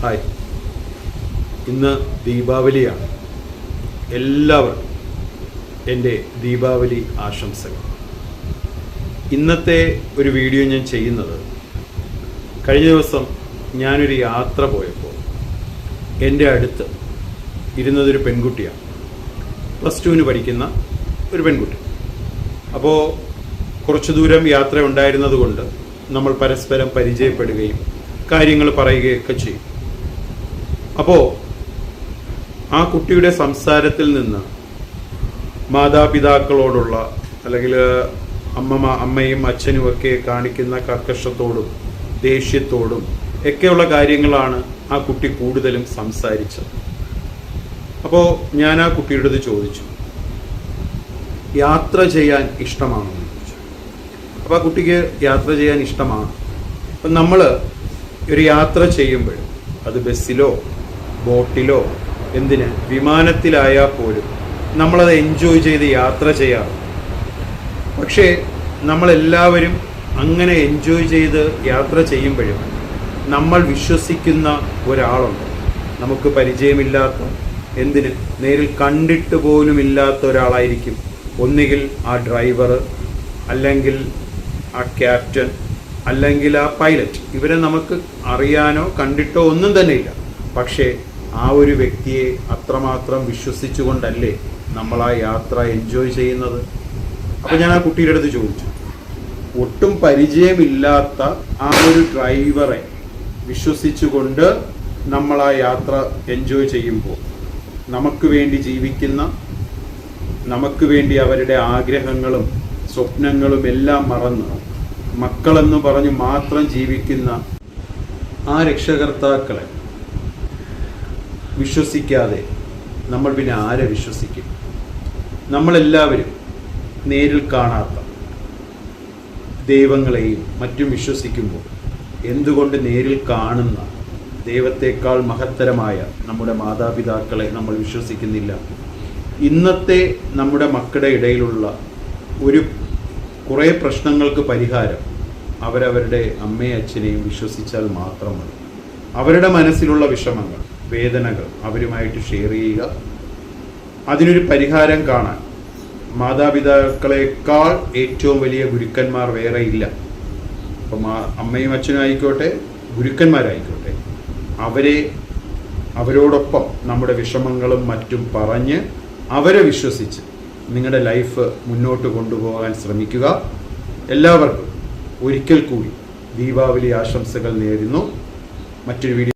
Hi, ഇന്ന് ദീപാവലിയാണ്. എല്ലാവർക്കും എൻ്റെ ദീപാവലി ആശംസകൾ. ഇന്നത്തെ ഒരു വീഡിയോ ഞാൻ ചെയ്യുന്നത്, കഴിഞ്ഞ ദിവസം ഞാനൊരു യാത്ര പോയപ്പോൾ എൻ്റെ അടുത്ത് ഇരുന്നതൊരു പെൺകുട്ടിയാണ്. +2 പഠിക്കുന്ന ഒരു പെൺകുട്ടി. അപ്പോൾ കുറച്ചു ദൂരം യാത്ര ഉണ്ടായിരുന്നത് കൊണ്ട് നമ്മൾ പരസ്പരം പരിചയപ്പെടുകയും കാര്യങ്ങൾ പറയുകയൊക്കെ ചെയ്യും. അപ്പോൾ ആ കുട്ടിയുടെ സംസാരത്തിൽ നിന്ന് മാതാപിതാക്കളോടുള്ള അല്ലെങ്കിൽ അമ്മയും അച്ഛനും ഒക്കെ കാണിക്കുന്ന കർക്കശത്തോടും ദേഷ്യത്തോടും ഒക്കെയുള്ള കാര്യങ്ങളാണ് ആ കുട്ടി കൂടുതലും സംസാരിച്ചത്. അപ്പോൾ ഞാൻ ആ കുട്ടിയുടെ അടുത്ത് ചോദിച്ചു, യാത്ര ചെയ്യാൻ ഇഷ്ടമാണോ എന്ന് ചോദിച്ചു. അപ്പോൾ ആ കുട്ടിക്ക് യാത്ര ചെയ്യാൻ ഇഷ്ടമാണ്. അപ്പം നമ്മൾ ഒരു യാത്ര ചെയ്യുമ്പോൾ, അത് ബസ്സിലോ ബോട്ടിലോ എന്തിന് വിമാനത്തിലായാൽ പോലും നമ്മളത് എൻജോയ് ചെയ്ത് യാത്ര ചെയ്യാറ്. പക്ഷേ നമ്മളെല്ലാവരും അങ്ങനെ എൻജോയ് ചെയ്ത് യാത്ര ചെയ്യുമ്പോഴും നമ്മൾ വിശ്വസിക്കുന്ന ഒരാളുണ്ട്. നമുക്ക് പരിചയമില്ലാത്ത, എന്തിന് നേരിൽ കണ്ടിട്ട് പോലും ഇല്ലാത്ത ഒരാളായിരിക്കും. ഒന്നുകിൽ ആ ഡ്രൈവർ, അല്ലെങ്കിൽ ആ ക്യാപ്റ്റൻ, അല്ലെങ്കിൽ ആ പൈലറ്റ്. ഇവരെ നമുക്ക് അറിയാനോ കണ്ടിട്ടോ ഒന്നും തന്നെ ഇല്ല. പക്ഷേ ആ ഒരു വ്യക്തിയെ അത്രമാത്രം വിശ്വസിച്ചുകൊണ്ടല്ലേ നമ്മൾ ആ യാത്ര എൻജോയ് ചെയ്യുന്നത്. അപ്പോൾ ഞാൻ ആ കുട്ടിയുടെ അടുത്ത് ചോദിച്ചു, ഒട്ടും പരിചയമില്ലാത്ത ആ ഒരു ഡ്രൈവറെ വിശ്വസിച്ചുകൊണ്ട് നമ്മൾ ആ യാത്ര എൻജോയ് ചെയ്യുമ്പോൾ, നമുക്ക് വേണ്ടി ജീവിക്കുന്ന, നമുക്ക് വേണ്ടി അവരുടെ ആഗ്രഹങ്ങളും സ്വപ്നങ്ങളും എല്ലാം മറന്ന് മക്കളെന്ന് പറഞ്ഞ് മാത്രം ജീവിക്കുന്ന ആ രക്ഷകർത്താക്കളെ വിശ്വസിക്കാതെ നമ്മൾ പിന്നെ ആരെ വിശ്വസിക്കും? നമ്മളെല്ലാവരും നേരിൽ കാണാത്ത ദൈവങ്ങളെയും മറ്റും വിശ്വസിക്കുമ്പോൾ എന്തുകൊണ്ട് നേരിൽ കാണുന്ന ദൈവത്തെക്കാൾ മഹത്തരമായ നമ്മുടെ മാതാപിതാക്കളെ നമ്മൾ വിശ്വസിക്കുന്നില്ല? ഇന്നത്തെ നമ്മുടെ മക്കളുടെ ഇടയിലുള്ള കുറേ പ്രശ്നങ്ങൾക്ക് പരിഹാരം അവരവരുടെ അമ്മയും അച്ഛനെയും വിശ്വസിച്ചാൽ മാത്രം മതി. അവരുടെ മനസ്സിലുള്ള വിഷമങ്ങൾ, വേദനകൾ അവരുമായിട്ട് ഷെയർ ചെയ്യുക. അതിനൊരു പരിഹാരം കാണാൻ മാതാപിതാക്കളെക്കാൾ ഏറ്റവും വലിയ ഗുരുക്കന്മാർ വേറെ ഇല്ല. അപ്പം അമ്മയും അച്ഛനും ആയിക്കോട്ടെ, ഗുരുക്കന്മാരായിക്കോട്ടെ, അവരോടൊപ്പം നമ്മുടെ വിഷമങ്ങളും മറ്റും പറഞ്ഞ് അവരെ വിശ്വസിച്ച് നിങ്ങളുടെ ലൈഫ് മുന്നോട്ട് കൊണ്ടുപോകാൻ ശ്രമിക്കുക. എല്ലാവർക്കും ഒരിക്കൽ കൂടി ദീപാവലി ആശംസകൾ നേരുന്നു. മറ്റൊരു വീഡിയോ